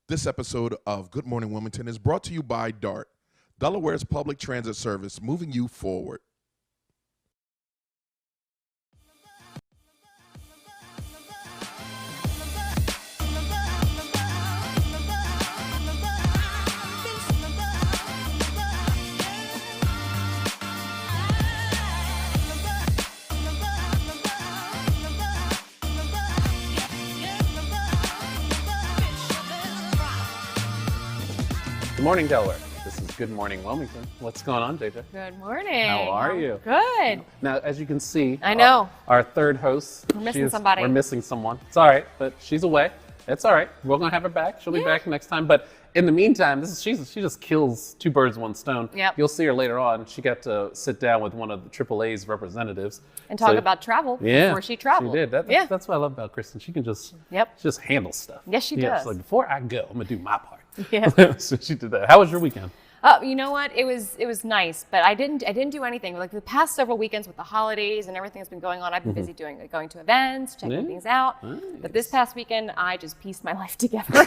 This episode of Good Morning Wilmington is brought to you by DART, Delaware's public transit service, moving you forward. Good morning, Delaware. This is Good Morning Wilmington. What's going on, JJ? Good morning. How are you? Good. Now, as you can see, I know. Our third host. We're missing somebody. We're missing someone. It's all right, but she's away. It's all right. We're going to have her back. She'll be back next time. But in the meantime, she just kills two birds, one stone. Yep. You'll see her later on. She got to sit down with one of the AAA's representatives. And talk about travel before she traveled. She did. That's what I love about Kristen. She can just handle stuff. Yes, she does. Like, before I go, I'm going to do my part. Yeah. So she did that. How was your weekend? You know what? It was nice, but I didn't do anything. Like the past several weekends with the holidays and everything that's been going on, I've been busy going to events, checking things out. Nice. But this past weekend, I just pieced my life together.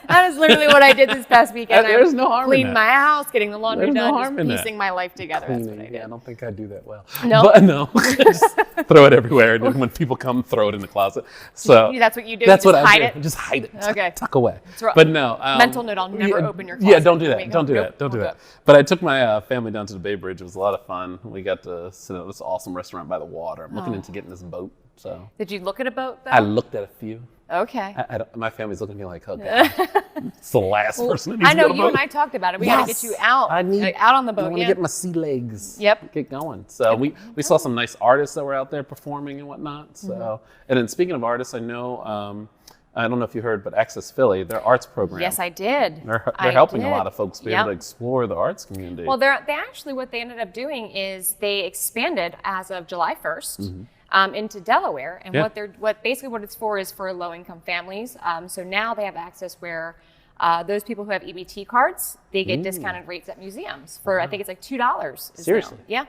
That is literally what I did this past weekend. There's no harm in cleaned that. my house, getting the laundry done, just piecing my life together. That's what I did. Yeah, I don't think I do that well. No. But no, just throw it everywhere, and then when people come, throw it in the closet. So that's what you do. That's what I hide do. it. Just hide it. Okay. Tuck away. But no. Mental note: I'll never open your closet. Yeah, don't do that. Don't do that. Don't do that. But I took my family down to the Bay Bridge. It was a lot of fun. We got to sit at this awesome restaurant by the water. I'm looking into getting this boat. So. Did you look at a boat though? I looked at a few. Okay. My family's looking at me like, oh God, it's the last person that needs I know to go you and I talked about it. We got to get you out. Out on the boat. I want to get my sea legs. Yep. Get going. So we saw some nice artists that were out there performing and whatnot. So and then speaking of artists, I know I don't know if you heard, but Access Philly, their arts program. Yes, I did. They're helping a lot of folks be able to explore the arts community. Well, what they ended up doing is they expanded as of July 1st. Into Delaware, and what it's for is for low-income families. So now they have access where those people who have EBT cards, they get discounted rates at museums for I think it's like $2. Seriously? Yeah.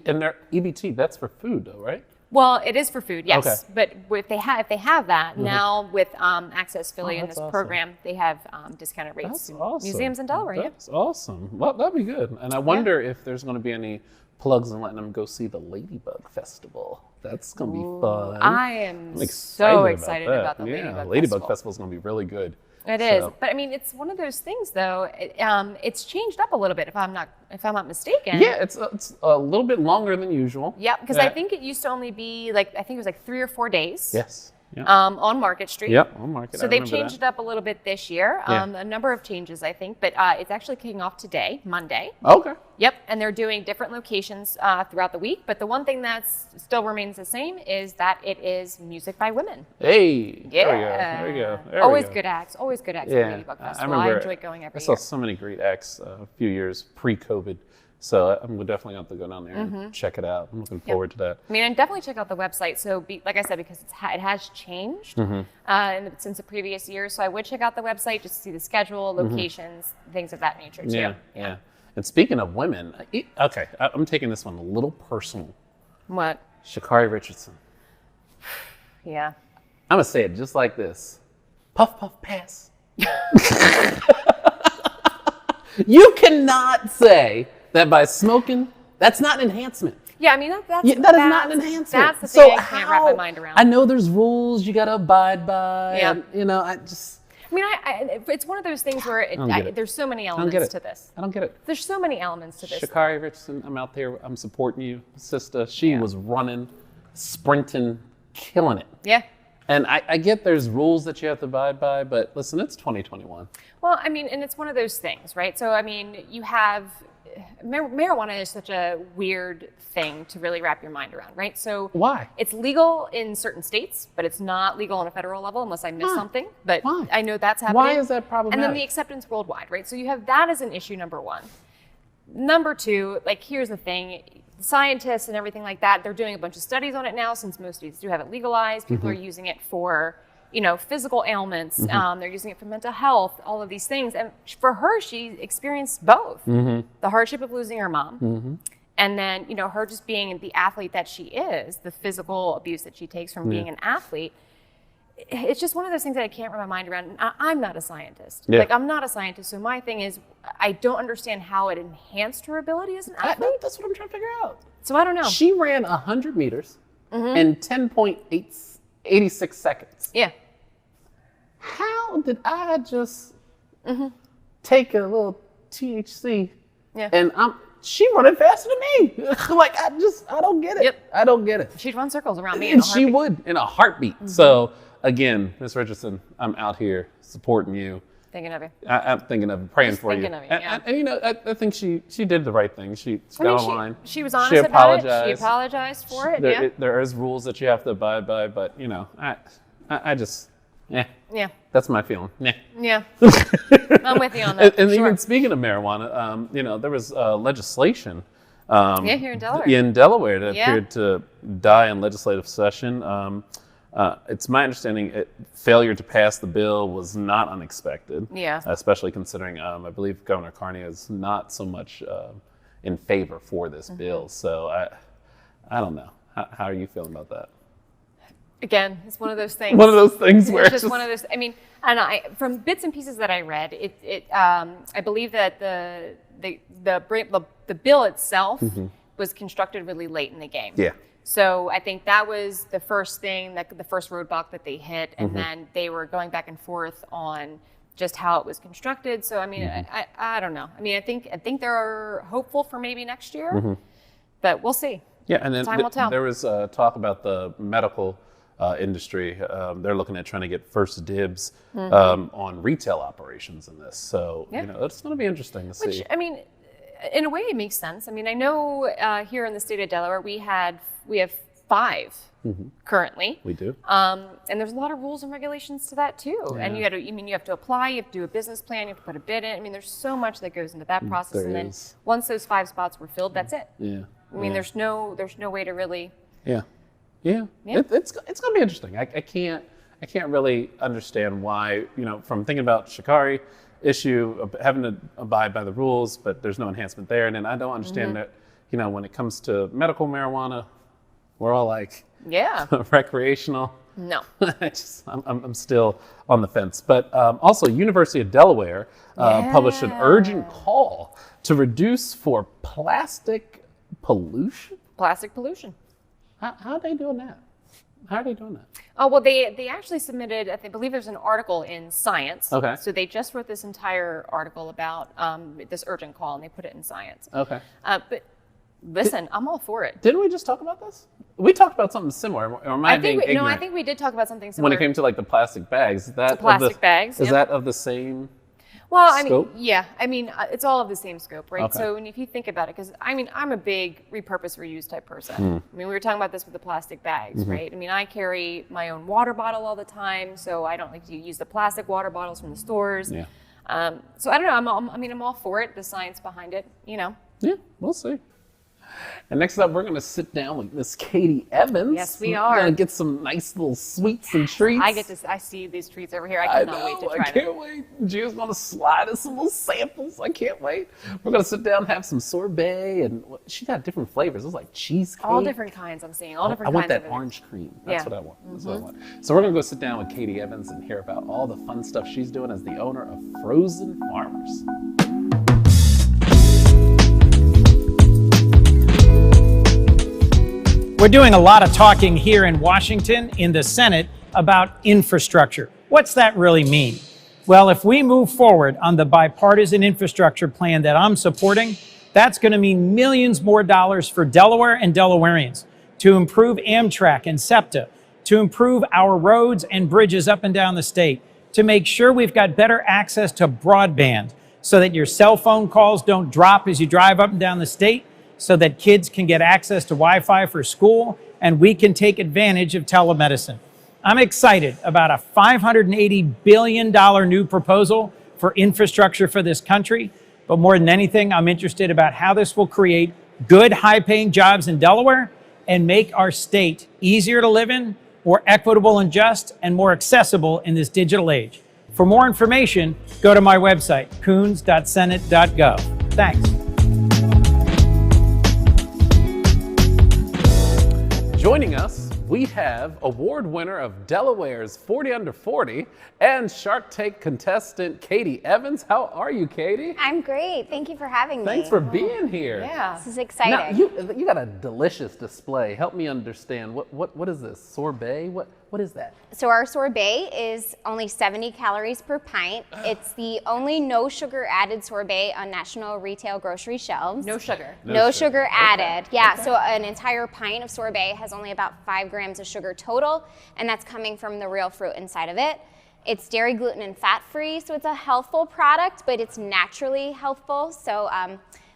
And their EBT, that's for food though, right? Well, it is for food, yes. Okay. But if they have that now with Access Philly in this program, they have discounted rates That's to awesome. museums in Delaware. That's awesome. Well, that'd be good. And I wonder if there's going to be any plugs and letting them go see the Ladybug Festival. That's going to be fun. I am so excited about the Ladybug Festival. Ladybug Festival is going to be really good. It is, but I mean, it's one of those things, though. It's changed up a little bit, if I'm not mistaken. Yeah, it's a little bit longer than usual. Yeah, because I think it used to only be I think it was 3 or 4 days. Yes. Yep. On Market Street. Yep, on Market. So they've changed it up a little bit this year. A number of changes, I think, but it's actually kicking off today, Monday. Okay. Yep, and they're doing different locations throughout the week. But the one thing that still remains the same is that it is music by women. Hey. Yeah. There we go. Always good acts at Ladybug Festival. I enjoy going every year. I saw so many great acts a few years pre-COVID. So I'm definitely going to go down there and check it out. I'm looking forward to that. I mean, and definitely check out the website. So, like I said, because it has changed since the previous year. So I would check out the website just to see the schedule, locations, things of that nature too. Yeah. And speaking of women, okay, I'm taking this one a little personal. What? Sha'Carri Richardson. Yeah. I'm going to say it just like this. Puff, puff, pass. You cannot say that by smoking, that's not enhancement. Yeah, I mean, that is not an enhancement. That's the thing I can't wrap my mind around. I know there's rules you got to abide by. Yeah. And, it's one of those things where there's so many elements to this. I don't get it. There's so many elements to this. Sha'Carri Richardson, I'm out there. I'm supporting you, sister. She was running, sprinting, killing it. Yeah. And I get there's rules that you have to abide by, but listen, it's 2021. Well, I mean, and it's one of those things, right? So, I mean, you have marijuana is such a weird thing to really wrap your mind around, right? So why? It's legal in certain states, but it's not legal on a federal level unless I missed something. But why? I know that's happening. Why is that problematic? And then the acceptance worldwide, right? So you have that as an issue, number one. Number two, here's the thing. Scientists and everything like that, they're doing a bunch of studies on it now since most states do have it legalized. People are using it for physical ailments. They're using it for mental health, all of these things. And for her, she experienced both. The hardship of losing her mom and then, her just being the athlete that she is, the physical abuse that she takes from being an athlete. it's just one of those things that I can't wrap my mind around. I'm not a scientist. Yeah. Like, I'm not a scientist. So my thing is, I don't understand how it enhanced her ability as an athlete. That's what I'm trying to figure out. So I don't know. She ran 100 meters in 10.86 seconds. Yeah. How did I just take a little THC and she running faster than me? Like, I don't get it. Yep. I don't get it. She'd run circles around me. And she would in a heartbeat. So again, Ms. Richardson, I'm out here supporting you. Thinking of you. I'm thinking of it, praying Just for you. thinking of you, yeah. And you know, I think she did the right thing. She got online. She was honest She about it. She apologized. apologized for it. There is rules that you have to abide by, but you know, I just, Yeah. that's my feeling. Yeah. Yeah. I'm with you on that. And Sure. even speaking of marijuana, you know, there was legislation. Here in Delaware. In Delaware that Yeah. appeared to die in legislative session. It's my understanding failure to pass the bill was not unexpected. Yeah. Especially considering I believe Governor Carney is not so much in favor for this bill. So I don't know. How are you feeling about that? Again, it's one of those things. One of those things where It's just one of those. I mean, and from bits and pieces that I read, I believe that the bill itself was constructed really late in the game. Yeah. So I think that was the first thing, the first roadblock that they hit, and then they were going back and forth on just how it was constructed. So I mean, I don't know. I mean, I think they're hopeful for maybe next year, but we'll see. Yeah, and then Time will tell. There was talk about the medical industry. They're looking at trying to get first dibs on retail operations in this. So you know, it's going to be interesting to see. Which, I mean, in a way, it makes sense. I mean, I know here in the state of Delaware, we have 5 currently. We do. And there's a lot of rules and regulations to that too. Yeah. And you have to apply, you have to do a business plan, you have to put a bid in. I mean, there's so much that goes into that process. There and then is. once those 5 spots were filled, that's it. Yeah. I mean, there's no way to really. Yeah. It's gonna be interesting. I can't really understand why, you know, from thinking about Shikari issue of having to abide by the rules, but there's no enhancement there. And then I don't understand that, you know, when it comes to medical marijuana, we're all like, Yeah. recreational. No. I'm still on the fence. But also, University of Delaware published an urgent call to reduce for plastic pollution. Plastic pollution. How are they doing that? How are they doing that? Oh, well, they actually submitted, I believe there's an article in Science. Okay. So they just wrote this entire article about this urgent call, and they put it in Science. Okay. But listen, I'm all for it. Didn't we just talk about this? We talked about something similar. Or am I being ignorant? No, I think we did talk about something similar. When it came to like the plastic bags, is that bags, Is yep. that of the same? Well, I scope? mean, yeah. I mean, it's all of the same scope, right? Okay. So, and if you think about it, because I mean, I'm a big repurpose, reuse type person. I mean, we were talking about this with the plastic bags, right? I mean, I carry my own water bottle all the time, so I don't like to use the plastic water bottles from the stores. Yeah. So I don't know. I'm all for it. The science behind it, you know. Yeah, we'll see. And next up, we're going to sit down with Miss Katey Evans. Yes, we We're are. going to get some nice little sweets and treats. I see these treats over here. I cannot wait to try I can't wait. Gio's going to slide us some little samples. I can't wait. We're going to sit down and have some sorbet. And she got different flavors. It was like cheesecake. All different kinds I'm seeing. All different I want kinds that of it. orange cream. That's Yeah. what I want. That's what I want. So we're going to go sit down with Katey Evans and hear about all the fun stuff she's doing as the owner of Frozen Farmers. We're doing a lot of talking here in Washington, in the Senate, about infrastructure. What's that really mean? Well, if we move forward on the bipartisan infrastructure plan that I'm supporting, that's going to mean millions more dollars for Delaware and Delawareans to improve Amtrak and SEPTA, to improve our roads and bridges up and down the state, to make sure we've got better access to broadband so that your cell phone calls don't drop as you drive up and down the state, so that kids can get access to Wi-Fi for school, and we can take advantage of telemedicine. I'm excited about a $580 billion new proposal for infrastructure for this country, but more than anything, I'm interested about how this will create good, high-paying jobs in Delaware and make our state easier to live in, more equitable and just, and more accessible in this digital age. For more information, go to my website, coons.senate.gov. Thanks. Joining us we have award winner of Delaware's 40 Under 40 and Shark Tank contestant Katey Evans. How are you, Katey? I'm great. Thank you for having me. Thanks for being here. Yeah. This is exciting. Now, you got a delicious display. Help me understand. What is this? Sorbet? What is that? So our sorbet is only 70 calories per pint. It's the only no sugar added sorbet on national retail grocery shelves. No sugar. No sugar added. Yeah, so an entire pint of sorbet has only about 5 grams of sugar total, and that's coming from the real fruit inside of it. It's dairy, gluten, and fat-free, so it's a healthful product, but it's naturally healthful. So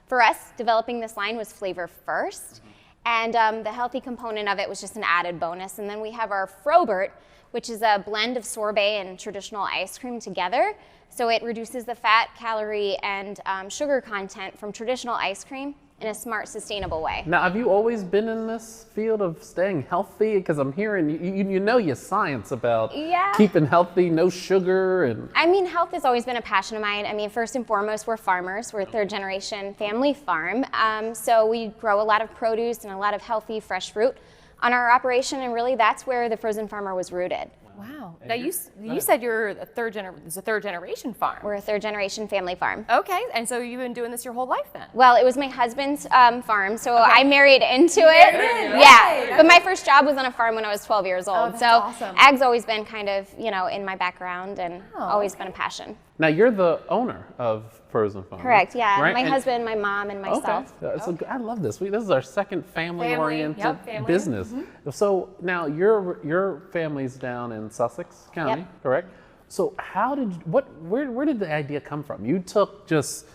for us, developing this line was flavor first, and the healthy component of it was just an added bonus. And then we have our Frobert, which is a blend of sorbet and traditional ice cream together. So it reduces the fat, calorie, and sugar content from traditional ice cream in a smart, sustainable way. Now, have you always been in this field of staying healthy? Because I'm hearing you know your science about keeping healthy, no sugar, and. I mean, health has always been a passion of mine. I mean, first and foremost, we're farmers. We're a third-generation family farm, so we grow a lot of produce and a lot of healthy, fresh fruit on our operation, and really that's where the Frozen Farmer was rooted. Wow. Now you said you're a third generation farm. We're a third-generation family farm. Okay, and so you've been doing this your whole life then? Well, it was my husband's farm, so I married into it. Yeah, but my first job was on a farm when I was 12 years old. That's so awesome. ag's always been kind of, in my background and always been a passion. Now, you're the owner of Frozen Farm. Correct, yeah. Right? My husband, my mom, and myself. Okay. So I love this. This is our second family-oriented family. business. Mm-hmm. So now your family's down in Sussex County, correct? So where did the idea come from? You took just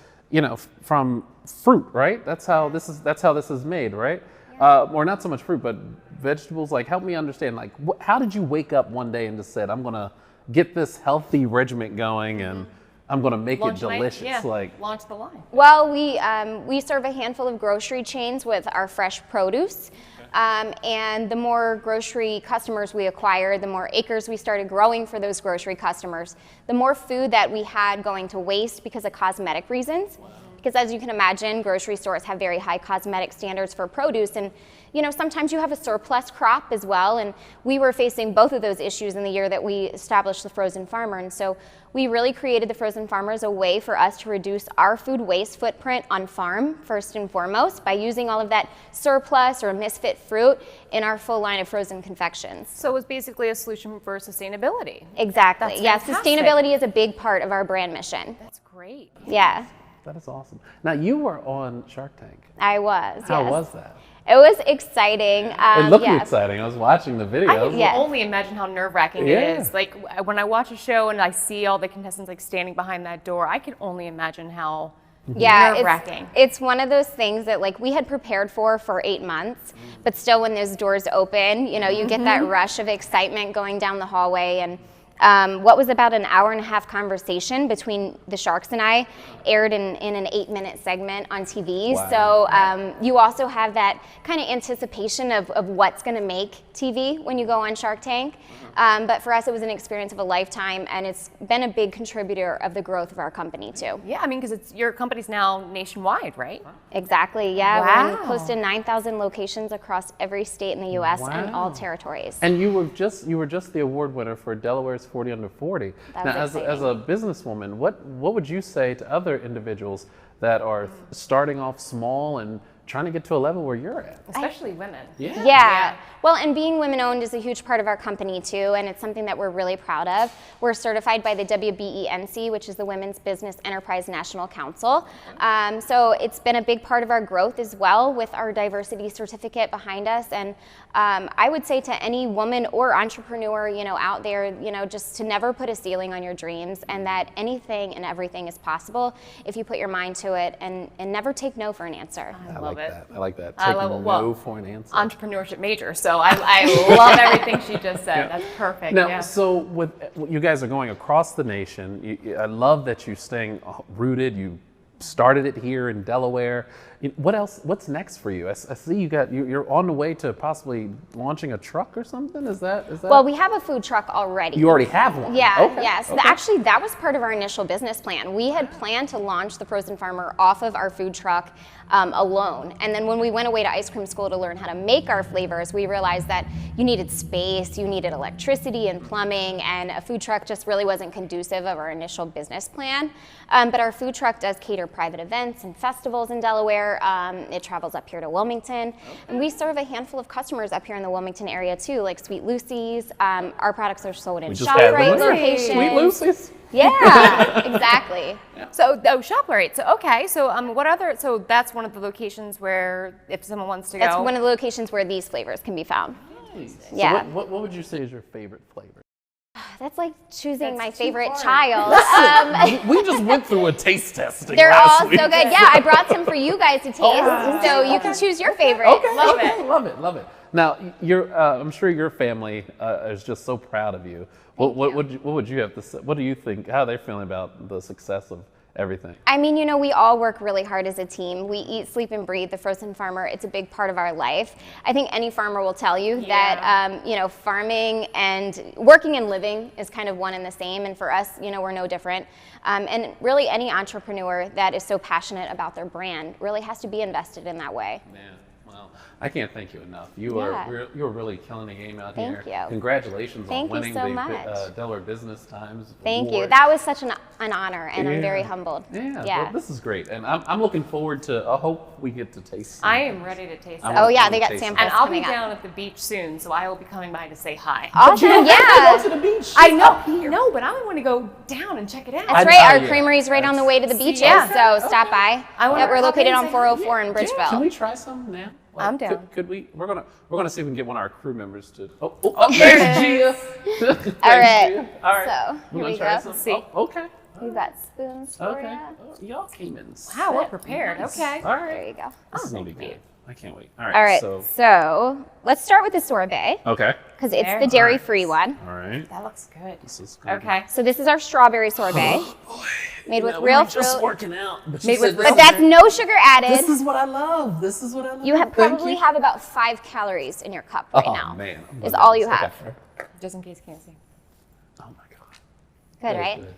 from fruit, right? That's how this is made, right? Yeah. Or not so much fruit, but vegetables. Like, help me understand. Like, how did you wake up one day and just said, I'm gonna get this healthy regiment going and I'm going to make it delicious. Launch the line. Well, we serve a handful of grocery chains with our fresh produce. And the more grocery customers we acquired, the more acres we started growing for those grocery customers, the more food that we had going to waste because of cosmetic reasons. Wow. Because as you can imagine, grocery stores have very high cosmetic standards for produce, and sometimes you have a surplus crop as well, and we were facing both of those issues in the year that we established the Frozen Farmer. And so we really created the Frozen Farmer as a way for us to reduce our food waste footprint on farm, first and foremost, by using all of that surplus or misfit fruit in our full line of frozen confections. So it was basically a solution for sustainability. Exactly. That's fantastic. Sustainability is a big part of our brand mission. That's great. Yeah. That is awesome. Now, you were on Shark Tank. I was, How was that? It was exciting. It looked exciting. I was watching the video. I can only imagine how nerve-wracking it is. Like, when I watch a show and I see all the contestants standing behind that door, I can only imagine how nerve-wracking. It's one of those things that we had prepared for 8 months, but still when those doors open, you get that rush of excitement going down the hallway. And what was about an hour-and-a-half conversation between the sharks and I aired in an 8-minute segment on TV. Wow. So you also have that kind of anticipation of what's going to make TV when you go on Shark Tank. But for us, it was an experience of a lifetime, and it's been a big contributor of the growth of our company, too. Yeah, I mean, because your company's now nationwide, right? Exactly, yeah. Wow. We're in close to 9,000 locations across every state in the U.S. and all territories. And you were just the award winner for Delaware's 40 Under 40. That now, was as a businesswoman, what would you say to other individuals that are starting off small and trying to get to a level where you're at? Especially women. Yeah. Well, and being women-owned is a huge part of our company, too, and it's something that we're really proud of. We're certified by the WBENC, which is the Women's Business Enterprise National Council. So it's been a big part of our growth as well with our diversity certificate behind us. And I would say to any woman or entrepreneur, out there, just to never put a ceiling on your dreams, and that anything and everything is possible if you put your mind to it, and never take no for an answer. I like that. Take no for an answer. Entrepreneurship major, so I love everything she just said. That's perfect. Now, so with you guys are going across the nation. I love that you're staying rooted. You started it here in Delaware. What else? What's next for you? I see you're on the way to possibly launching a truck or something. Is that? Well, we have a food truck already. You already have one. Yeah. Okay. Yes. Okay. Actually, that was part of our initial business plan. We had planned to launch the Frozen Farmer off of our food truck alone. And then when we went away to ice cream school to learn how to make our flavors, we realized that you needed space, you needed electricity and plumbing, and a food truck just really wasn't conducive of our initial business plan. But our food truck does cater private events and festivals in Delaware. It travels up here to Wilmington. And we serve a handful of customers up here in the Wilmington area too, like Sweet Lucy's. Our products are sold in ShopRite locations. Sweet Lucy's? Yeah, exactly. So, ShopRite. So, okay. So, what other? So, that's one of the locations where, if someone wants to go, That's one of the locations where these flavors can be found. Nice. Yeah. So what would you say is your favorite flavor? That's like choosing my too favorite hard. child. We just went through a taste testing. They're last all week. so good. Yeah, I brought some for you guys to taste, so you can choose your favorite. Okay, Love it. love it. Now, I'm sure your family is just so proud of you. What would you have to say? What do you think? How they're feeling about the success of everything? I mean, you know, we all work really hard as a team. We eat, sleep, and breathe the frozen farmer. It's a big part of our life. I think any farmer will tell you that, you know, farming and working and living is kind of one and the same. And for us, you know, we're no different. And really, any entrepreneur that is so passionate about their brand really has to be invested in that way. Man, well, I can't thank you enough. You're really killing the game out here. Thank you. Congratulations Thank on you winning so the much. Delaware Business Times Thank you. Award. That was such an honor, and I'm very humbled. Yeah. Well, this is great, and I'm looking forward to. I hope we get to taste. I am ready to taste I it. want Oh yeah, to they got taste it. samples And I'll be coming up. down at the beach soon, so I will be coming by to say hi. Awesome, yeah. Go to the beach. I know, but I want to go down and check it out. That's I- right. Our yeah. creamery's right on the way to the beaches, Yeah. so stop by. I wanna We're come located in and on say 404 in Yeah, Bridgeville. can we try some now? I'm down. Could we? We're gonna see if we can get one of our crew members to. Oh, there's Gia. Thanks, All right. Gia. All right. So, You here wanna we try go. some? See. Oh, okay. We've got spoons for Okay. you. Oh, y'all came in. Wow, we're set. prepared. Nice. Okay. All There right. you go. This is gonna be good. I can't wait. All right. All right, So. so let's start with the sorbet, Okay. because it's Very the dairy-free one. All right. That looks good. This is good. Okay. So this is our strawberry sorbet, made with We real were just fruit. working out. But Made with But that's no sugar added. This is what I love. This is what I love. You Thank probably you. have about 5 calories in your cup right Oh now. man. Oh, my Is all you goodness. have. Okay. Just in case you can't see. Oh my god. Good, That is right? good.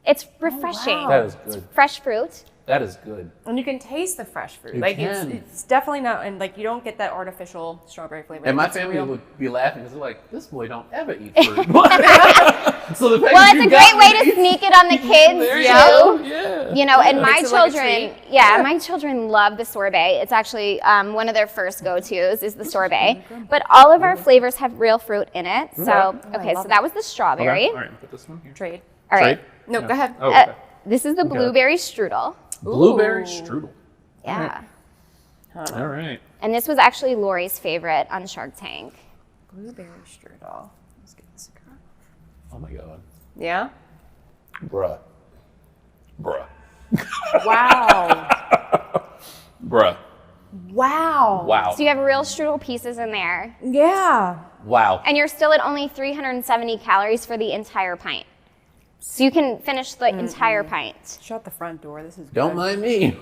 It's refreshing. That is good. Fresh fruit. That is good. And you can taste the fresh fruit. You like can. it's definitely not, and like you don't get that artificial strawberry flavor. And my It's family real. would be laughing because they're like, "This boy don't ever eat fruit." So the fact Well, that it's you a got great way me to sneak it on the kids there you too. go. Yeah. You know, and my Makes it like a children, treat. my children love the sorbet. It's actually one of their first go-tos is the sorbet. But all of our flavors have real fruit in it. So, okay, so that was the strawberry. Okay. All right. Put this one here. Trade. All right. Trade? No, Yeah. go ahead. Oh, okay. This is the blueberry strudel. Blueberry Ooh. strudel. Yeah. All right. And this was actually Lori's favorite on Shark Tank. Blueberry strudel. Let's get this across. Oh my god. Yeah. Bruh. Wow. Bruh. Wow. Wow. So you have real strudel pieces in there. Yeah. Wow. And you're still at only 370 calories for the entire pint. So you can finish the entire pint. Shut the front door. This is good. Don't mind me.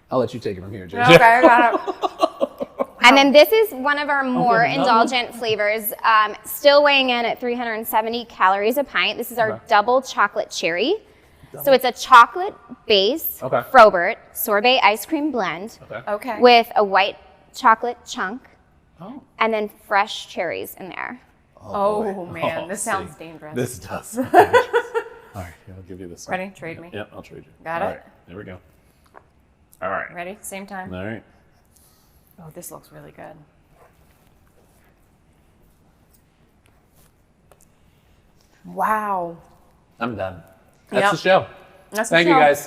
I'll let you take it from here, JJ. Okay, I got it. And then this is one of our more another one? indulgent flavors, still weighing in at 370 calories a pint. This is our double chocolate cherry. So it's a chocolate base Okay. Frobert sorbet ice cream blend Okay. with a white chocolate chunk Oh. and then fresh cherries in there. Oh man, Oh, this see. sounds dangerous. This does. sound dangerous. All right, here, I'll give you this one. Ready? Trade me. Yep, I'll trade you. Got All it? right, there we go. All right. Ready? Same time. All right. Oh, this looks really good. Wow. I'm done. That's Yep. the show. That's the Thank you, show. guys.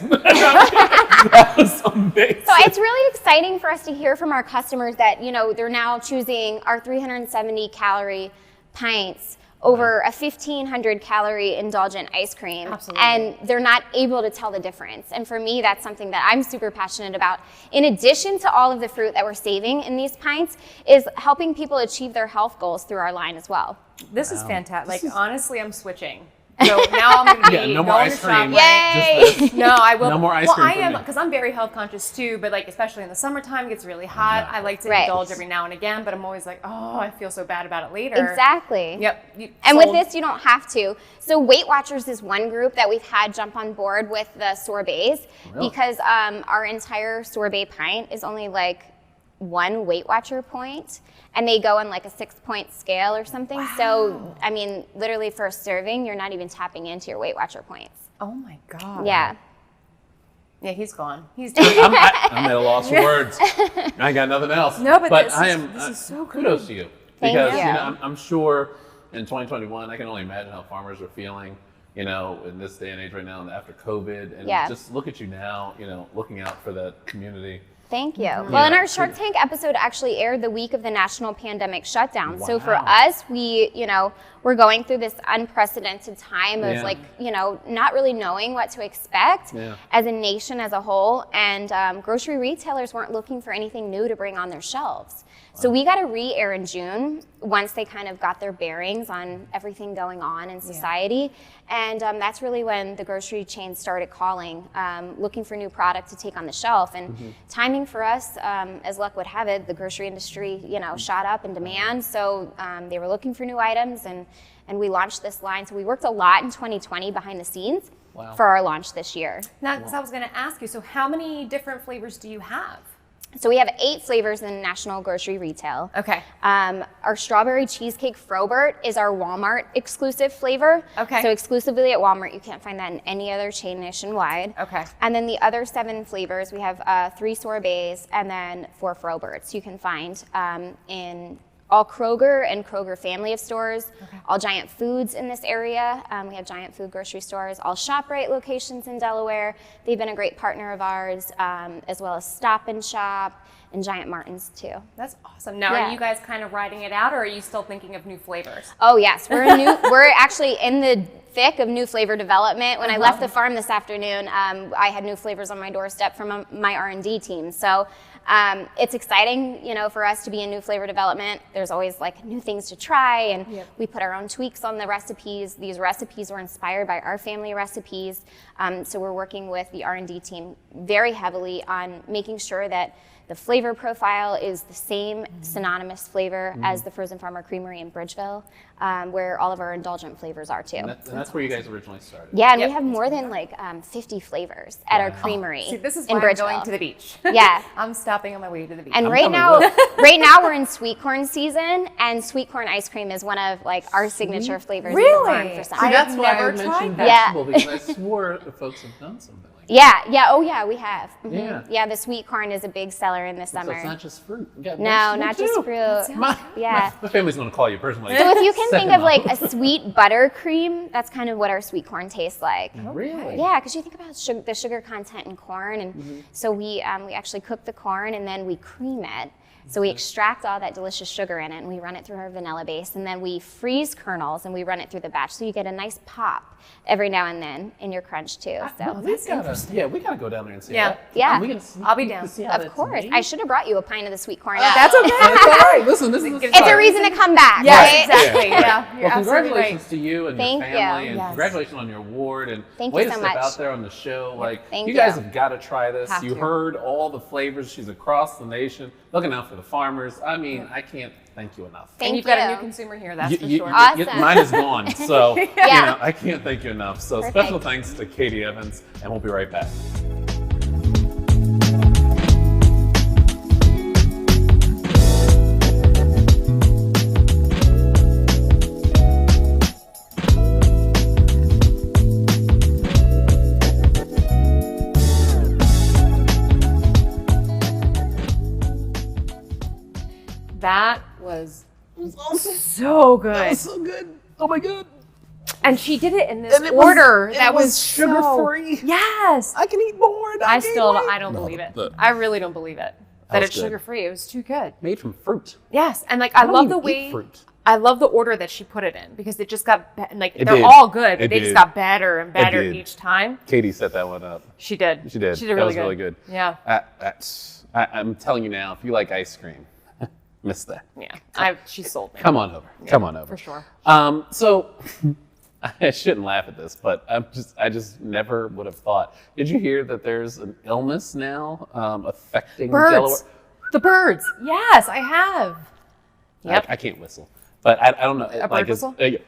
That was amazing. So it's really exciting for us to hear from our customers that, you know, they're now choosing our 370 calorie pints over a 1,500 calorie indulgent ice cream. Absolutely. And they're not able to tell the difference. And for me, that's something that I'm super passionate about. In addition to all of the fruit that we're saving in these pints, is helping people achieve their health goals through our line as well. This is fantastic. Like honestly, I'm switching. So now I'm going to be no more ice cream. Yay! Just this. No, I will. No more ice well, cream I for am me. because I'm very health conscious too. But like especially in the summertime, it gets really hot. I like to Right. indulge every now and again, but I'm always like, oh, I feel so bad about it later. Exactly. Yep. And with this, you don't have to. So Weight Watchers is one group that we've had jump on board with the sorbets because our entire sorbet pint is only like 1 Weight Watcher point, and they go on like a 6-point scale or something. Wow. So, I mean, literally for a serving, you're not even tapping into your Weight Watcher points. Oh my God. Yeah. Yeah, he's gone. He's done. I'm at a loss for words. I ain't got nothing else. No, but this is so good. kudos to you. Thank Because you. I'm sure in 2021, I can only imagine how farmers are feeling, in this day and age right now and after COVID. And just look at you now, looking out for that community. Thank you. Well, and our Shark Tank episode actually aired the week of the national pandemic shutdown. Wow. So for us, we, we're going through this unprecedented time of not really knowing what to expect as a nation as a whole. And grocery retailers weren't looking for anything new to bring on their shelves. So we got to re-air in June once they kind of got their bearings on everything going on in society. And that's really when the grocery chains started calling, looking for new product to take on the shelf. And timing for us, as luck would have it, the grocery industry, shot up in demand. So they were looking for new items and we launched this line. So we worked a lot in 2020 behind the scenes for our launch this year. Now, because I was going to ask you, so how many different flavors do you have? So we have 8 flavors in national grocery retail. Okay. Our strawberry cheesecake Frobert is our Walmart exclusive flavor. Okay. So exclusively at Walmart, you can't find that in any other chain nationwide. Okay. And then the other 7 flavors, we have 3 sorbets and then 4 Froberts you can find in all Kroger and Kroger family of stores, all Giant Foods in this area. We have Giant Food grocery stores, all ShopRite locations in Delaware. They've been a great partner of ours, as well as Stop and Shop and Giant Martin's too. That's awesome. Now, are you guys kind of riding it out, or are you still thinking of new flavors? Oh yes, we're actually in the thick of new flavor development. When I left the farm this afternoon, I had new flavors on my doorstep from my R&D team. So it's exciting, for us to be in new flavor development. There's always like new things to try, and we put our own tweaks on the recipes. These recipes were inspired by our family recipes. So we're working with the R&D team very heavily on making sure that the flavor profile is the same synonymous flavor as the Frozen Farmer Creamery in Bridgeville, where all of our indulgent flavors are too. And that's where you guys originally started. Yeah, and we have more than 50 flavors at our creamery. See, this is in why I'm Bridgeville. going to the beach. Yeah. I'm stopping on my way to the beach. And right now we're in sweet corn season, and sweet corn ice cream is one of our signature flavors. Really? Of the farm for summer. I That's have why I never mentioned tried that. vegetable, because I swore the folks have done something like that. Yeah, we have. Yeah. The sweet corn is a big seller in the So summer. it's not just fruit. You got No, vegetable not too. just fruit. My family's going to call you personally. So if you can think of like Second a sweet buttercream, that's kind of what our sweet corn tastes like. Really? Yeah, because you think about the sugar content in corn, and so we actually cook the corn and then we cream it. So we extract all that delicious sugar in it, and we run it through our vanilla base, and then we freeze kernels and we run it through the batch, so you get a nice pop every now and then in your crunch too. So That's interesting. Yeah, we got to go down there and see Yeah. that. Yeah. I'll be down. of course, I should have brought you a pint of the sweet corn. That's okay. It's all right. Listen, this is It's a reason to come back, right? Exactly. Yeah. You're Well, absolutely congratulations right. to you and Thank your you. family, and Yes. congratulations on your award. And Thank way you to so step much. out there on the show. Thank you guys you. have got to try this. Have You to. heard all the flavors. She's across the nation, looking out for the farmers. I mean, I can't thank you enough. Thank And you've got a you. new consumer here, that's for sure. Awesome. Mine is gone, so Yeah. I can't thank you enough. So Perfect. special thanks to Katey Evans, and we'll be right back. That was so good. So good. Oh my God. And she did it in this And it was- order it that was was sugar-free. So, yes. I can eat more. And I gain don't weight. believe it. the- I really don't believe it. That was it's good. sugar free. It was too good. Made from fruit. Yes, and I don't love even the way eat fruit. I love the order that she put it in, because it just got It they're did. all good, but It they just did. got better and better did. each time. Katey set that one up. She did. She did. She did That really was good. really good. Yeah. I'm telling you now, if you like ice cream, miss that. Yeah. She sold me. Come on over. Come on over. For sure. So I shouldn't laugh at this, but I just never would have thought. Did you hear that there's an illness now affecting Birds. Delaware? The birds. Yes, I have. Yep. I can't whistle, but I don't know. A bird whistle? Is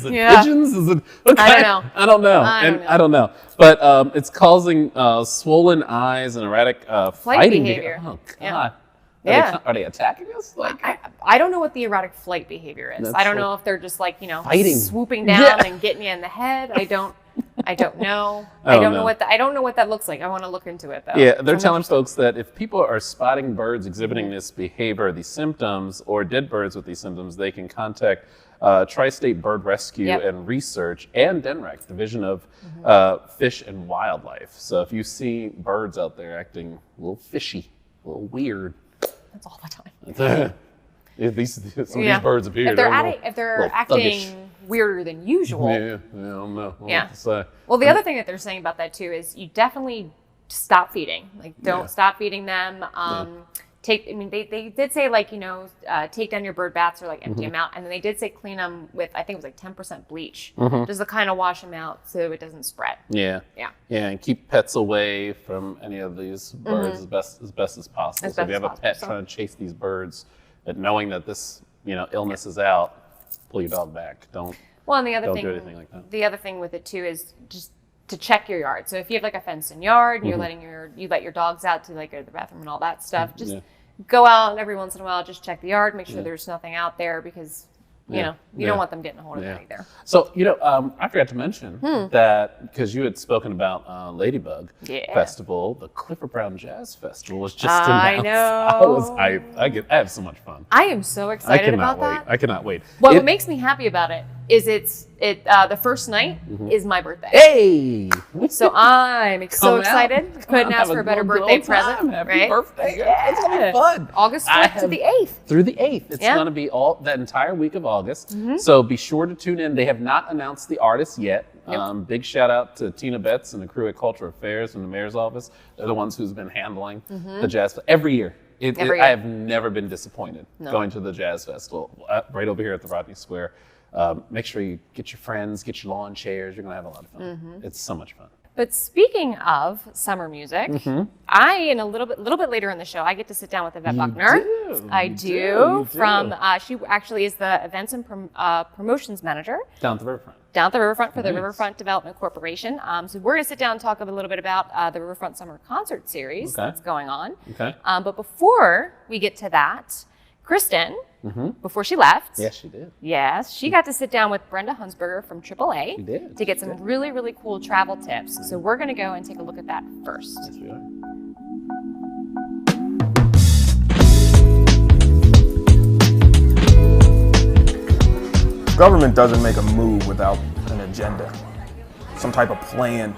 it pigeons? Is it? Okay. I don't know. I don't know. But it's causing swollen eyes and erratic Flight behavior. Oh God. Yeah. Are they attacking us? I don't know what the erratic flight behavior is. I don't know if they're just like, fighting, swooping down and getting you in the head. I don't know. I don't know what that looks like. I want to look into it though. Yeah, they're telling folks that if people are spotting birds exhibiting this behavior, these symptoms, or dead birds with these symptoms, they can contact Tri-State Bird Rescue and Research and DNREC, Division of Fish and Wildlife. So if you see birds out there acting a little fishy, a little weird, that's all the time. Some of these birds appear. If they're acting weirder than usual. I don't know. Well, the other thing that they're saying about that too is you definitely stop feeding. Like, don't stop feeding them. They did say take down your bird baths or empty them out, and then they did say clean them with, I think it was 10% bleach, just to kind of wash them out so it doesn't spread. Yeah, and keep pets away from any of these birds as best as possible. So if you have a pet trying to chase these birds, but knowing that this illness is out, pull your dog back. Don't do anything like that. The other thing with it too is just to check your yard. So if you have a fenced-in yard, and you let your dogs out to go to the bathroom and all that stuff, just go out every once in a while, just check the yard, make sure there's nothing out there, because you don't want them getting a hold of it either. So I forgot to mention that, because you had spoken about Ladybug Festival, the Clifford Brown Jazz Festival was just announced. I know. I have so much fun. I am so excited about that. I cannot wait. What makes me happy about it is the first night is my birthday. Hey! So I'm so excited. Couldn't ask for a better birthday present. Happy birthday. Yeah. It's going to be fun. August 4th to the 8th. Through the 8th. It's going to be that entire week of August. So be sure to tune in. They have not announced the artists yet. Big shout out to Tina Betts and the crew at Cultural Affairs from the mayor's office. They're the ones who's been handling the jazz every year. I have never been disappointed going to the Jazz Festival right over here at the Rodney Square. Make sure you get your friends, get your lawn chairs. You're going to have a lot of fun. It's so much fun. But speaking of summer music, in a little bit later in the show, I get to sit down with Yvette Buckner. I do. She actually is the events and promotions manager down at the Riverfront. Down at the Riverfront for the Riverfront Development Corporation. So we're going to sit down and talk a little bit about the Riverfront Summer Concert Series that's going on. Okay. But before we get to that, Kristen, before she left. Yes, she did. Yes, she got to sit down with Brenda Hunsberger from AAA to get some really, really cool travel tips. So we're going to go and take a look at that first. Yes, we are. Government doesn't make a move without an agenda, some type of plan.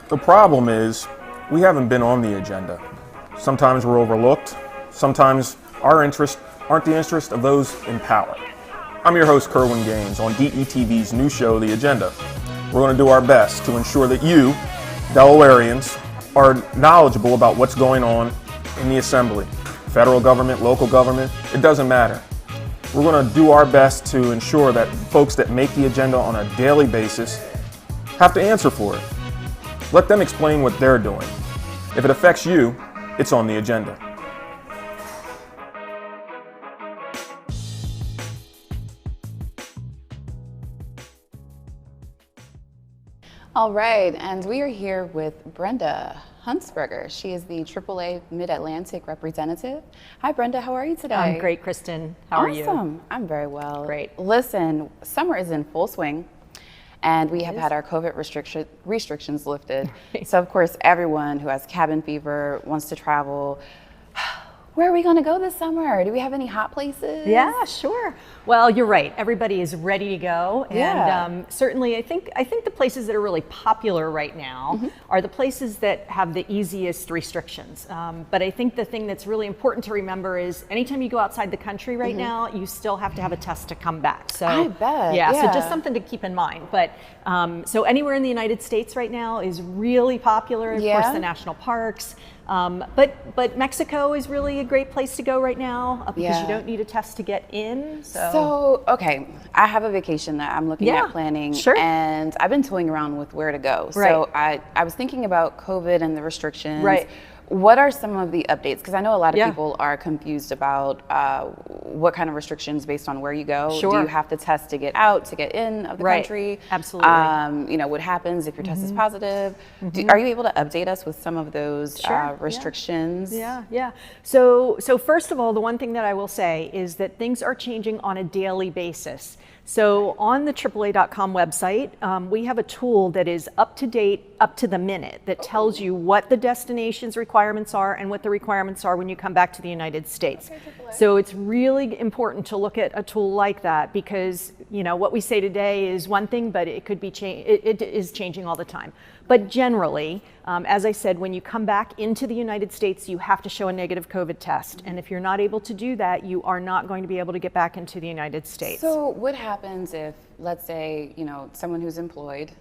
The problem is we haven't been on the agenda. Sometimes we're overlooked. Sometimes our interests aren't the interest of those in power. I'm your host, Kerwin Gaines, on DETV's new show, The Agenda. We're going to do our best to ensure that you, Delawareans, are knowledgeable about what's going on in the Assembly. Federal government, local government, it doesn't matter. We're going to do our best to ensure that folks that make the agenda on a daily basis have to answer for it. Let them explain what they're doing. If it affects you, it's on the agenda. All right, and we are here with Brenda Hunsberger. She is the AAA Mid-Atlantic representative. Hi, Brenda. How are you today? I'm great, Kristen. How are you? Awesome. I'm very well. Great. Listen, summer is in full swing, and we have had our COVID restrictions lifted. So, of course, everyone who has cabin fever wants to travel. Where are we going to go this summer? Do we have any hot places? Yeah, sure. Well, you're right. Everybody is ready to go, and certainly, I think the places that are really popular right now are the places that have the easiest restrictions. But I think the thing that's really important to remember is anytime you go outside the country right now, you still have to have a test to come back. So I bet. Yeah. So just something to keep in mind. But so anywhere in the United States right now is really popular. Of course, the national parks. But Mexico is really a great place to go right now because you don't need a test to get in. So okay, I have a vacation that I'm looking at planning, and I've been toying around with where to go. So I was thinking about COVID and the restrictions. What are some of the updates? Because I know a lot of people are confused about what kind of restrictions based on where you go. Do you have to test to get out, to get in of the country? Absolutely. You know, what happens if your test is positive? Are you able to update us with some of those restrictions? Yeah. So first of all, the one thing that I will say is that things are changing on a daily basis. So on the AAA.com website, we have a tool that is up to date, up to the minute, that tells you what the destination's requirements are and what the requirements are when you come back to the United States. So it's really important to look at a tool like that because, you know, what we say today is one thing, but it could be it is changing all the time. But generally, as I said, when you come back into the United States, you have to show a negative COVID test. And if you're not able to do that, you are not going to be able to get back into the United States. So what happens if, let's say, you know, someone who's employed,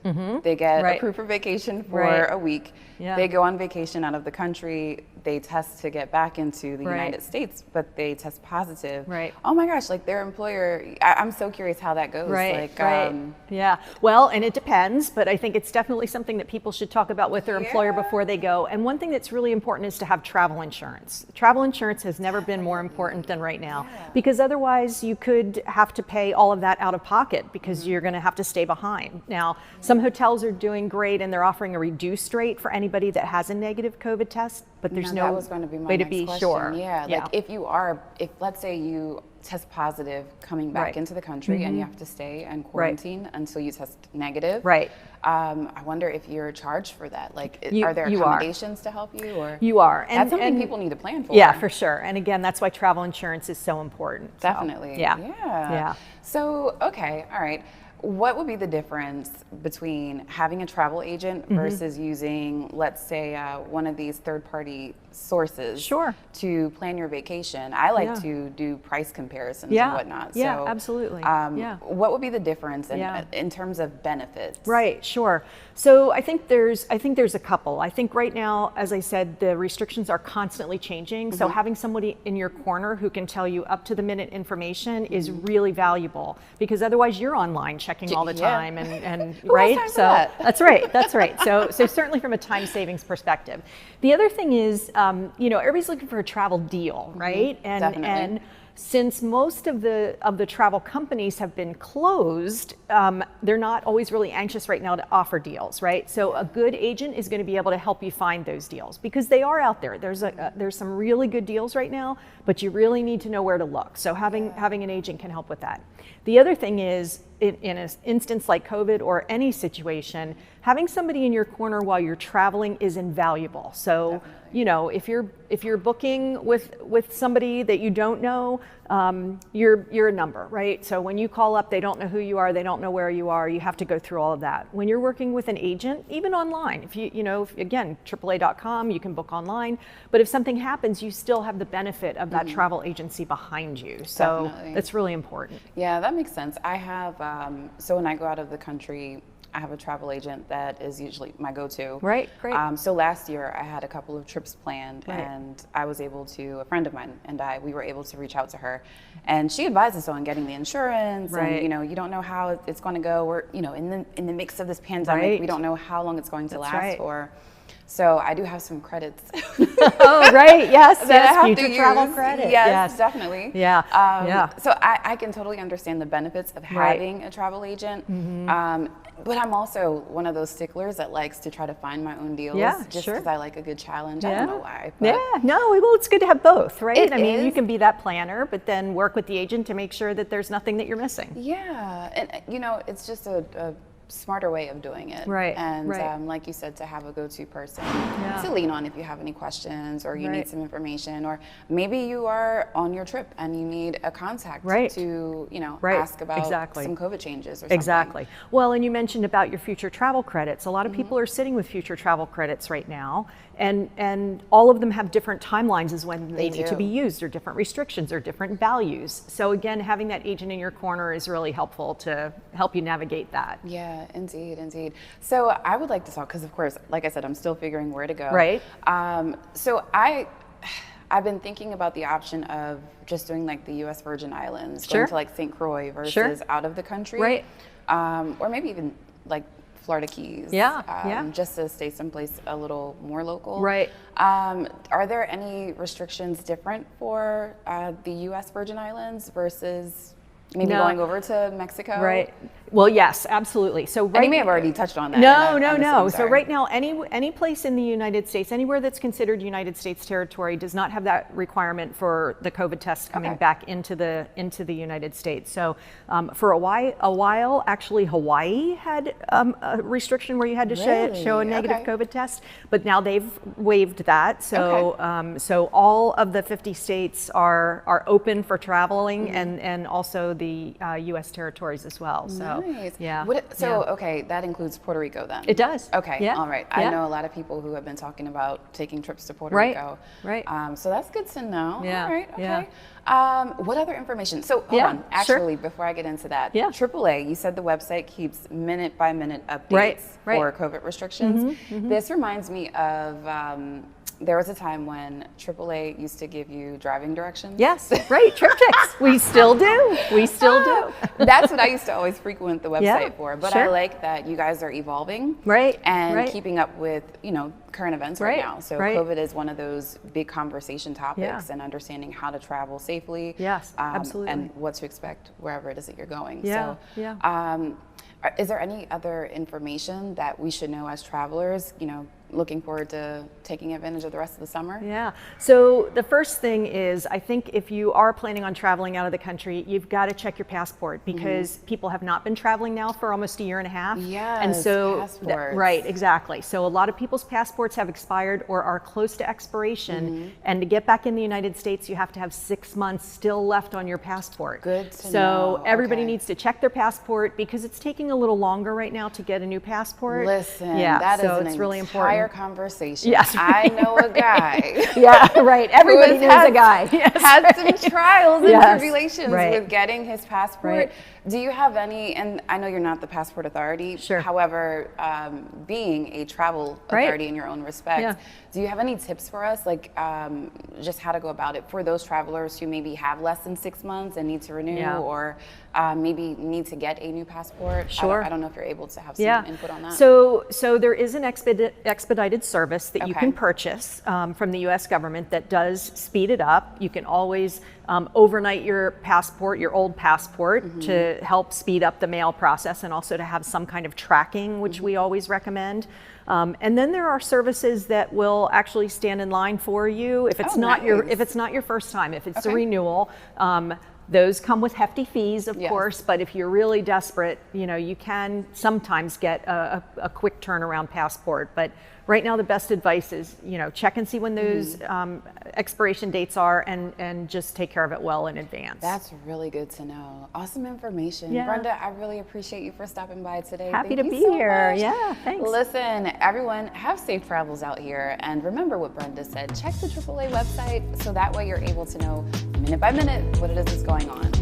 they get approved for vacation for a week, they go on vacation out of the country, they test to get back into the United States, but they test positive. Oh my gosh, like their employer, I'm so curious how that goes. Yeah, well, and it depends, but I think it's definitely something that people should talk about with their employer before they go. And one thing that's really important is to have travel insurance. Travel insurance has never been more important than right now because otherwise you could have to pay all of that out of pocket because you're going to have to stay behind. Now, some hotels are doing great and they're offering a reduced rate for anybody that has a negative COVID test, but there's no that was going to be my way to next be question. sure. Like if let's say you test positive coming back into the country and you have to stay and quarantine until you test negative. I wonder if you're charged for that. Like, are there accommodations to help you? Or you are. And that's something people need to plan for. Yeah, for sure. And again, that's why travel insurance is so important. Definitely. So, yeah. So, okay, all right. What would be the difference between having a travel agent versus using, let's say, one of these third-party sources to plan your vacation? I like to do price comparisons and whatnot. Yeah, absolutely. What would be the difference in terms of benefits? Right, sure. So I think there's a couple. I think right now, as I said, the restrictions are constantly changing. So having somebody in your corner who can tell you up to the minute information is really valuable because otherwise you're online checking all the time and right. So that's right. So certainly from a time savings perspective. The other thing is, you know, everybody's looking for a travel deal, right? And since most of the travel companies have been closed, they're not always really anxious right now to offer deals, right? So a good agent is going to be able to help you find those deals because they are out there. There's some really good deals right now, but you really need to know where to look. So having an agent can help with that. The other thing is, in an instance like COVID or any situation, having somebody in your corner while you're traveling is invaluable. So, you know, if you're booking with somebody that you don't know, you're a number, right? So when you call up, they don't know who you are, they don't know where you are, you have to go through all of that. When you're working with an agent, even online, again, AAA.com, you can book online, but if something happens, you still have the benefit of that travel agency behind you. So that's really important. Yeah, that makes sense. I have, so when I go out of the country, I have a travel agent that is usually my go-to. Right, great. So last year I had a couple of trips planned and I was able to, a friend of mine and we were able to reach out to her and she advised us on getting the insurance and, you know, you don't know how it's going to go. We're, you know, in the mix of this pandemic, we don't know how long it's going to last for. So I do have some credits. Oh, right. Yes. Future travel credit. Yes, definitely. Yeah. So I can totally understand the benefits of having a travel agent. But I'm also one of those sticklers that likes to try to find my own deals just because I like a good challenge. I don't know why. Well, it's good to have both, right? I mean, you can be that planner, but then work with the agent to make sure that there's nothing that you're missing. Yeah. And, you know, it's just a smarter way of doing it. And like you said, to have a go-to person to lean on if you have any questions or you need some information, or maybe you are on your trip and you need a contact to, you know, ask about some COVID changes or something. Well, and you mentioned about your future travel credits. A lot of people are sitting with future travel credits right now, and all of them have different timelines as when they need to be used, or different restrictions or different values. So again, having that agent in your corner is really helpful to help you navigate that. Yeah. Yeah, indeed. So I would like to talk, because of course, like I said, I'm still figuring where to go. Right. So I've been thinking about the option of just doing like the U.S. Virgin Islands, Sure. going to like St. Croix versus out of the country. Right. Or maybe even like Florida Keys. Yeah. Just to stay someplace a little more local. Right. Are there any restrictions different for the U.S. Virgin Islands versus maybe going over to Mexico? Right. Well, yes, absolutely. So And you may have already touched on that. No. So right now, any place in the United States, anywhere that's considered United States territory, does not have that requirement for the COVID test coming back into the United States. So for a while, actually, Hawaii had a restriction where you had to show a negative COVID test, but now they've waived that. So so all of the 50 states are open for traveling, and also the U.S. territories as well. So. Nice. Yeah. Okay, that includes Puerto Rico then? It does. Okay, Yeah. all right. Yeah. I know a lot of people who have been talking about taking trips to Puerto Right. Rico. Right. So that's good to know. Yeah. All right, Yeah. okay. What other information? So hold on, actually, before I get into that, AAA, you said the website keeps minute-by-minute updates for COVID restrictions. This reminds me of there was a time when AAA used to give you driving directions. Yes, right, TripTix. We still do. That's what I used to always frequent the website for. But I like that you guys are evolving, and keeping up with current events right now. So COVID is one of those big conversation topics, and understanding how to travel safely. Yes, absolutely. And what to expect wherever it is that you're going. Yeah, so, is there any other information that we should know as travelers? Looking forward to taking advantage of the rest of the summer? Yeah. So the first thing is, I think if you are planning on traveling out of the country, you've got to check your passport, because people have not been traveling now for almost a year and a half. Yes, and so passports. Right, exactly. So a lot of people's passports have expired or are close to expiration, and to get back in the United States, you have to have 6 months still left on your passport. Good to know. So everybody needs to check their passport, because it's taking a little longer right now to get a new passport. Listen, yeah, that so is it's an really entire important. Conversation. Yes. I know a guy. Yeah, right. Everybody knows a guy. Yes, had some trials and tribulations right. with getting his passport. Right. Do you have any, and I know you're not the passport authority, Sure. however, being a travel authority in your own respect, do you have any tips for us, like just how to go about it for those travelers who maybe have less than 6 months and need to renew, or maybe need to get a new passport? Sure. I don't know if you're able to have some input on that. So there is an expedited service that you can purchase from the U.S. government that does speed it up. You can always overnight your passport, your old passport, to help speed up the mail process, and also to have some kind of tracking, which we always recommend. And then there are services that will actually stand in line for you if it's not your first time, if it's a renewal. Those come with hefty fees, of course, but if you're really desperate, you can sometimes get a quick turnaround passport. But right now, the best advice is, check and see when those expiration dates are, and just take care of it well in advance. That's really good to know. Awesome information. Yeah. Brenda, I really appreciate you for stopping by today. Happy Thank to you be so here. much. Yeah, thanks. Listen, everyone, have safe travels out here. And remember what Brenda said. Check the AAA website so that way you're able to know minute by minute what it is that's going on.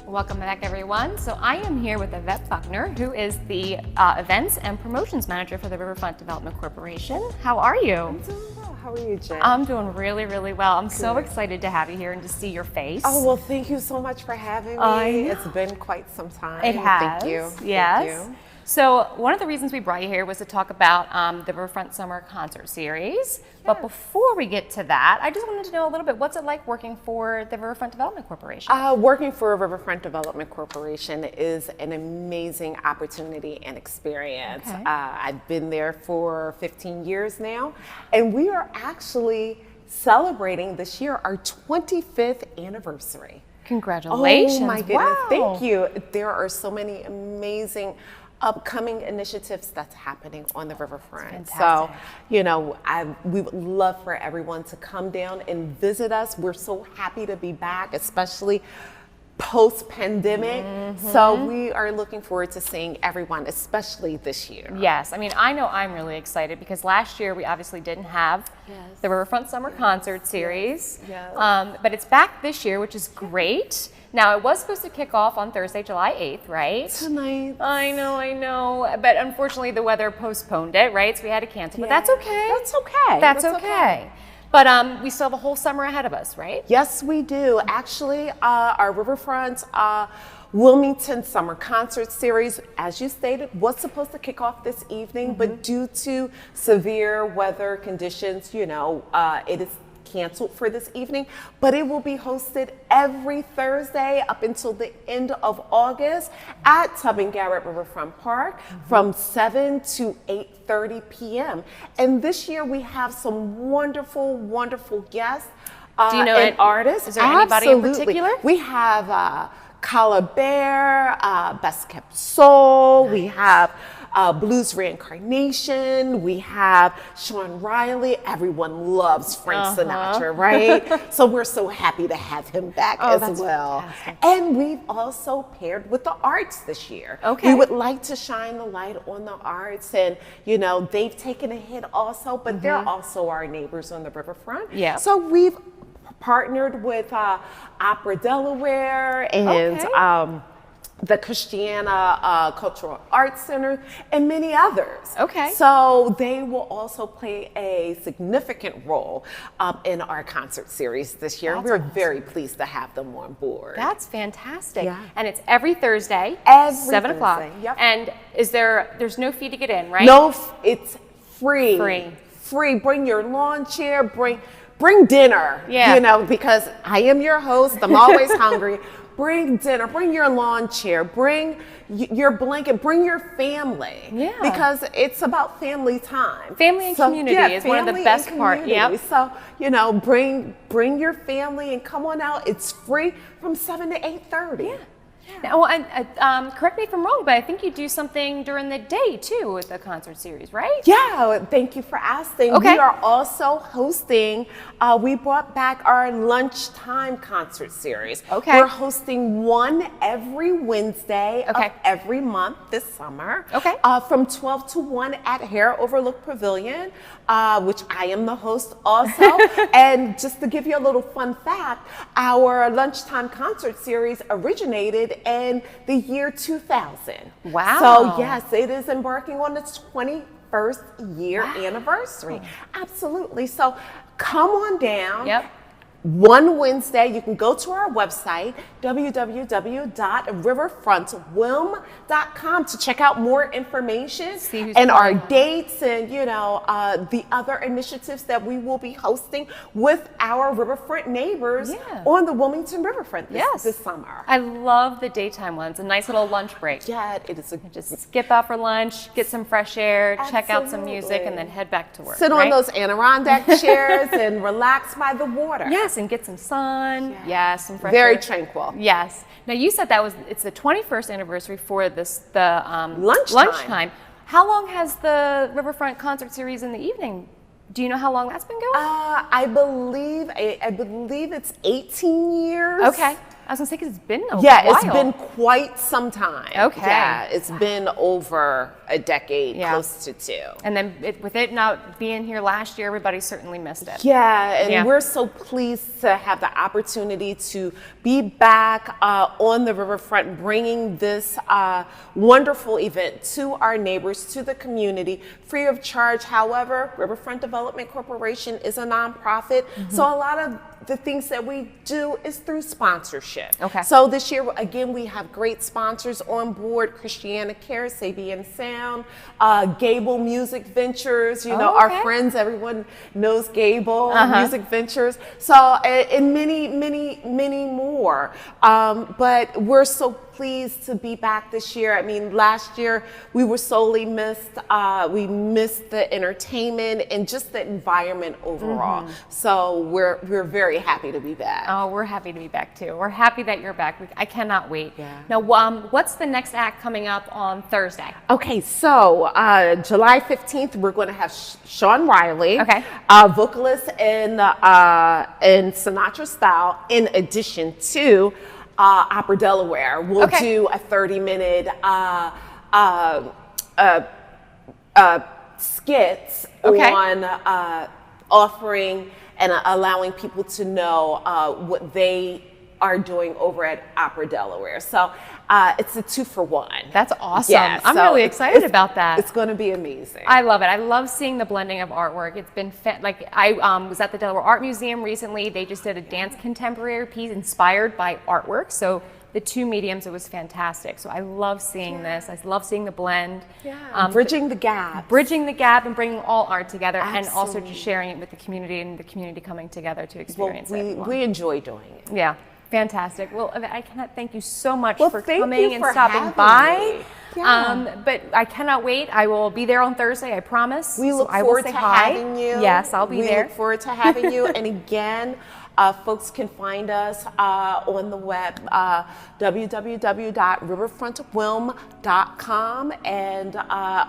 Welcome back, everyone. So I am here with Yvette Buckner, who is the Events and Promotions Manager for the Riverfront Development Corporation. How are you? I'm doing well. How are you, Jen? I'm doing really, really well. I'm so excited to have you here and to see your face. Oh, well, thank you so much for having me. It's been quite some time. It has. Thank you. Yes. Thank you. So one of the reasons we brought you here was to talk about the Riverfront Summer Concert Series. But before we get to that, I just wanted to know a little bit, what's it like working for the Riverfront Development Corporation? Working for Riverfront Development Corporation is an amazing opportunity and experience. Okay. I've been there for 15 years now, and we are actually celebrating this year our 25th anniversary. Congratulations. Oh my goodness, wow. thank you. There are so many amazing upcoming initiatives that's happening on the Riverfront. So, fantastic. you know, we would love for everyone to come down and visit us. We're so happy to be back, especially post-pandemic. So we are looking forward to seeing everyone, especially this year. Yes, I mean, I know I'm really excited because last year we obviously didn't have the Riverfront Summer Concert Series, but it's back this year, which is great. Now, it was supposed to kick off on Thursday, July 8th, right? Tonight. I know, but unfortunately the weather postponed it, right? So we had to cancel, but that's okay. That's okay. That's okay. But we still have a whole summer ahead of us, right? Yes, we do. Actually, our Riverfront Wilmington Summer Concert Series, as you stated, was supposed to kick off this evening, but due to severe weather conditions, you know, it is canceled for this evening, but it will be hosted every Thursday up until the end of August at Tubbing Garrett Riverfront Park from 7 to 8:30 p.m. And this year we have some wonderful, wonderful guests Do you know and artists. Is there anybody in particular? We have Kala Bear, Best Kept Soul. We have Blues Reincarnation. We have Sean Riley. Everyone loves Frank Sinatra, right? So we're so happy to have him back as well. Fantastic. And we've also paired with the arts this year. Okay. We would like to shine the light on the arts, and you know they've taken a hit also, but they're also our neighbors on the Riverfront. Yeah. So we've partnered with Opera Delaware and the Christiana Cultural Arts Center and many others. Okay. So they will also play a significant role in our concert series this year. We're very pleased to have them on board. That's fantastic. Yeah. And it's every Thursday, Every 7 o'clock. Thursday, yep. And there's no fee to get in, right? No, it's free. Free. Free. Bring your lawn chair, bring dinner. Yeah. You know, because I am your host, I'm always hungry. Bring dinner, bring your lawn chair, bring your blanket, bring your family. Yeah. Because it's about family time. Family and community is one of the family best and parts. community. Yep. So, you know, bring your family and come on out. It's free from 7 to 8:30. Yeah. Now, and correct me if I'm wrong, but I think you do something during the day too with the concert series, right? Yeah, thank you for asking. Okay. We are also hosting, we brought back our lunchtime concert series. Okay. We're hosting one every Wednesday of every month this summer. Okay. From 12 to 1 at Hare Overlook Pavilion, which I am the host also. And just to give you a little fun fact, our lunchtime concert series originated in the year 2000. Wow. So yes, it is embarking on its 21st year anniversary. Absolutely. So come on down. Yep. One Wednesday, you can go to our website, www.riverfrontwilm.com, to check out more information and our dates and, you know, the other initiatives that we will be hosting with our Riverfront neighbors on the Wilmington Riverfront this summer. I love the daytime ones, a nice little lunch break. Yeah, it is. Just skip out for lunch, get some fresh air, check out some music, and then head back to work. Sit on those Adirondack chairs and relax by the water. Yes, and get some sun. Yes, some fresh Very air. tranquil. Yes. Now you said it's the 21st anniversary for the lunchtime. How long has the Riverfront concert series in the evening? Do you know how long that's been going? I believe it's 18 years. Okay. I was gonna say because it's been a while. Yeah, it's been quite some time. Okay. Yeah, it's been over a decade, close to 2. And then with it not being here last year, everybody certainly missed it. Yeah, and we're so pleased to have the opportunity to be back on the Riverfront, bringing this wonderful event to our neighbors, to the community, free of charge. However, Riverfront Development Corporation is a nonprofit, so a lot of the things that we do is through sponsorship. Okay. So this year, again, we have great sponsors on board: Christiana Care, Sabian Sound, Gable Music Ventures. You know, our friends, everyone knows Gable Music Ventures. So, and many, many, many more. But we're so pleased to be back this year. I mean, last year we were sorely missed. We missed the entertainment and just the environment overall. So we're very happy to be back. Oh, we're happy to be back too. We're happy that you're back. I cannot wait. Now, what's the next act coming up on Thursday? Okay, so July 15th, we're going to have Sean Riley, vocalist in Sinatra style, in addition to Opera Delaware. We'll do a 30-minute skits on offering and allowing people to know what they are doing over at Opera Delaware. So it's a 2-for-1. That's awesome. Yeah, I'm so really excited about that. It's going to be amazing. I love it. I love seeing the blending of artwork. It's been I was at the Delaware Art Museum recently. They just did a dance contemporary piece inspired by artwork. So the two mediums, it was fantastic. So I love seeing this. I love seeing the blend. Bridging the gap. Bridging the gap and bringing all art together, and also Absolutely. just sharing it with the community and the community coming together to experience it. We enjoy doing it. Yeah. Fantastic. Well, I cannot thank you so much for thank coming you and for stopping having by. me. Yeah. But I cannot wait. I will be there on Thursday, I promise. We look So I will forward say to hi. having you. Yes, I'll be there. We look forward to having you. And again, folks can find us on the web, www.riverfrontwilm.com, and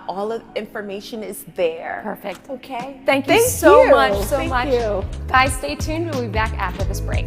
all the information is there. Perfect. Okay. Thank you so much. Thank you. Guys, stay tuned. We'll be back after this break.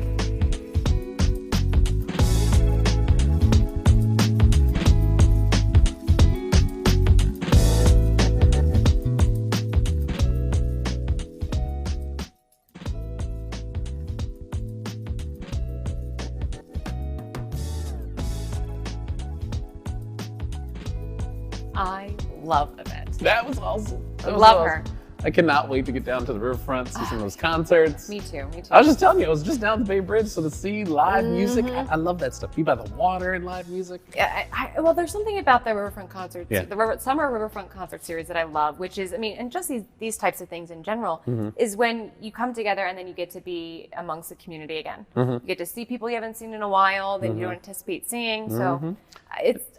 I love Yvette. That was awesome. Love her. I cannot wait to get down to the Riverfront, see some of those concerts. Me too. I was just telling you, I was just down the Bay Bridge, so to see live music, I love that stuff. Be by the water and live music. Yeah, well, there's something about the Riverfront concerts, Yeah. the summer Riverfront concert series that I love, which is, I mean, and just these types of things in general, is when you come together and then you get to be amongst the community again. You get to see people you haven't seen in a while that you don't anticipate seeing. So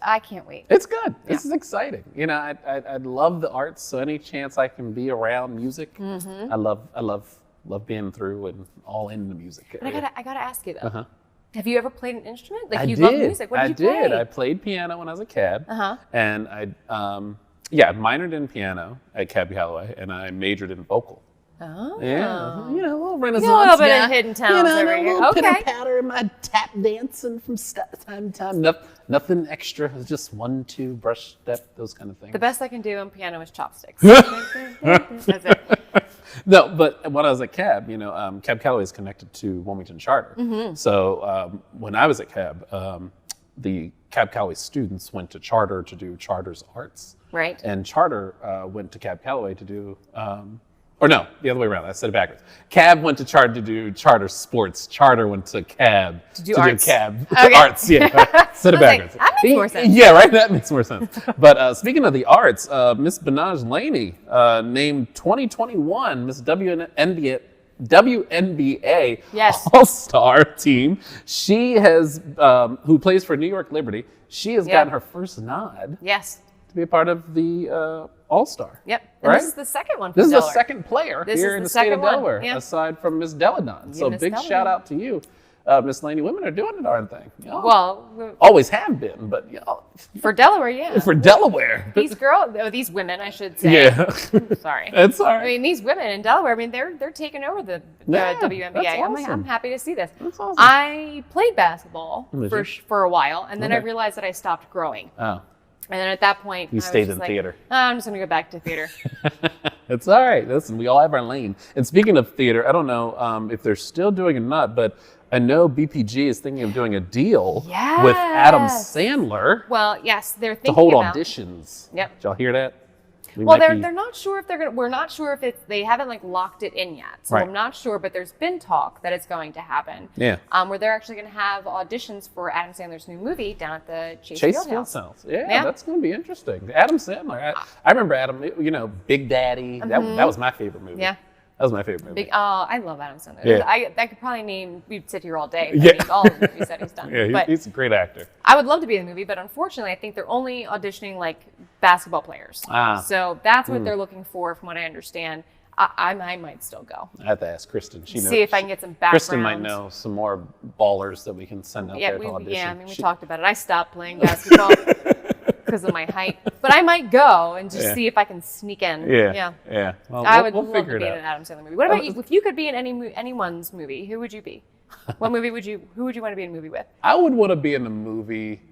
I can't wait. It's good. This is exciting. You know, I love the arts, so any chance I can be around music, I love being through and all in the music And area. I gotta ask you though, have you ever played an instrument? Like I you did. love music. What did you play? I played piano when I was a cab, and I minored in piano at Cab Calloway, and I majored in vocal. Oh. Yeah, you know, a little Renaissance. A little bit guy. of hidden talents over a here. little Okay. pitter patter in my tap dancing from time to time. Nothing extra. It's just 1, 2, brush step, those kind of things. The best I can do on piano is chopsticks. That's it. No, but when I was at Cab, you know, Cab Calloway is connected to Wilmington Charter. So when I was at Cab, the Cab Calloway students went to Charter to do Charter's arts. Right. And Charter went to Cab Calloway to do, or no, the other way around. I said it backwards. Cab went to Charter to do Charter sports. Charter went to Cab to do arts. Cab Okay. arts. Yeah, said it backwards. Like, that makes more sense. Yeah, right. That makes more sense. But speaking of the arts, Miss Benaj Laney named 2021 Miss WNBA Yes. All-Star team. She has, who plays for New York Liberty. She has gotten her first nod Yes. to be a part of the All-Star. Yep. And Right? this is the second one. This is Delaware. the second player This here is in the the state of second one, Delaware, yeah. aside from Miss Deladon. So Miss big Deladon. shout out to you, Miss Laney. Women are doing the darn thing. Y'all Well, always have been, but y'all, for Delaware, yeah. for Delaware. These women, I should say. Yeah. Sorry. It's all I right. mean, these women in Delaware, I mean, they're taking over the Yeah, WNBA. that's I'm awesome. happy to see this. That's awesome. I played basketball Did you? for a while, and then I Okay. realized that I stopped growing. Oh, And then at that point, You I was stayed just in like, theater. "Oh, I'm just going to go back to theater. it's all right. Listen, we all have our lane. And speaking of theater, I don't know if they're still doing it or not, but I know BPG is thinking of doing a deal with Adam Yes. Sandler Well, yes, they're to thinking hold about. auditions. Yep. Did y'all hear that? We Well, might be- they're not sure if they're gonna. We're not sure if they haven't like locked it in yet. So Right. I'm not sure, but there's been talk that it's going to happen. Yeah. Where they're actually going to have auditions for Adam Sandler's new movie down at the Chase Chase Fieldhouse. Fieldhouse. Yeah, Yeah. that's going to be interesting. Adam Sandler. I remember Adam, you know, Big Daddy. That was my favorite movie. Yeah. That was my favorite movie. I love Adam Sandler. Yeah. I could probably name, we'd sit here all day. Yeah. Named all the movies that he's done. Yeah, But he's a great actor. I would love to be in the movie, but unfortunately, I think they're only auditioning like basketball players. So that's what they're looking for, from what I understand. I might still go. I have to ask Kristen. She knows. See if I can get some background. Kristen might know some more ballers that we can send out there to audition. Yeah, I mean, we talked about it. I stopped playing basketball because of my height, but I might go and just see if I can sneak in. Yeah. Well, I would we'll love figure to it be in out. an Adam Sandler movie. What about you? If you could be in anyone's movie, who would you be? What movie would you? Who would you want to be in a movie with? I would want to be in the movie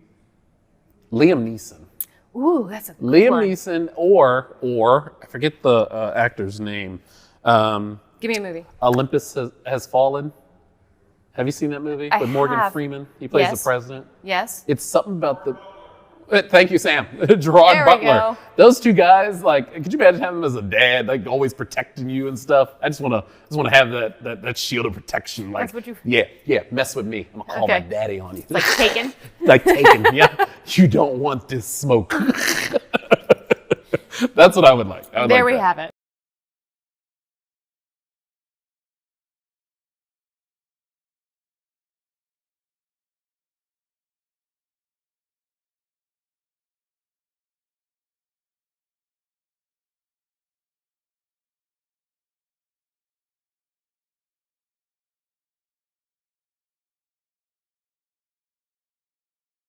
Liam Neeson. Ooh, that's a good Liam one. Neeson, or I forget the actor's name. Give me a movie. Olympus Has Fallen. Have you seen that movie with Morgan have. Freeman? He plays Yes. the president. Yes. It's something about the. Thank you, Sam. Gerard There we Butler. go. Those two guys, like, could you imagine having them as a dad, like always protecting you and stuff? I just want to have that shield of protection. Like, That's what you. Yeah, mess with me. I'm gonna call my Okay. daddy on you. Like Taken. Like Taken. Yeah, you don't want this smoke. That's what I would like. There we have it.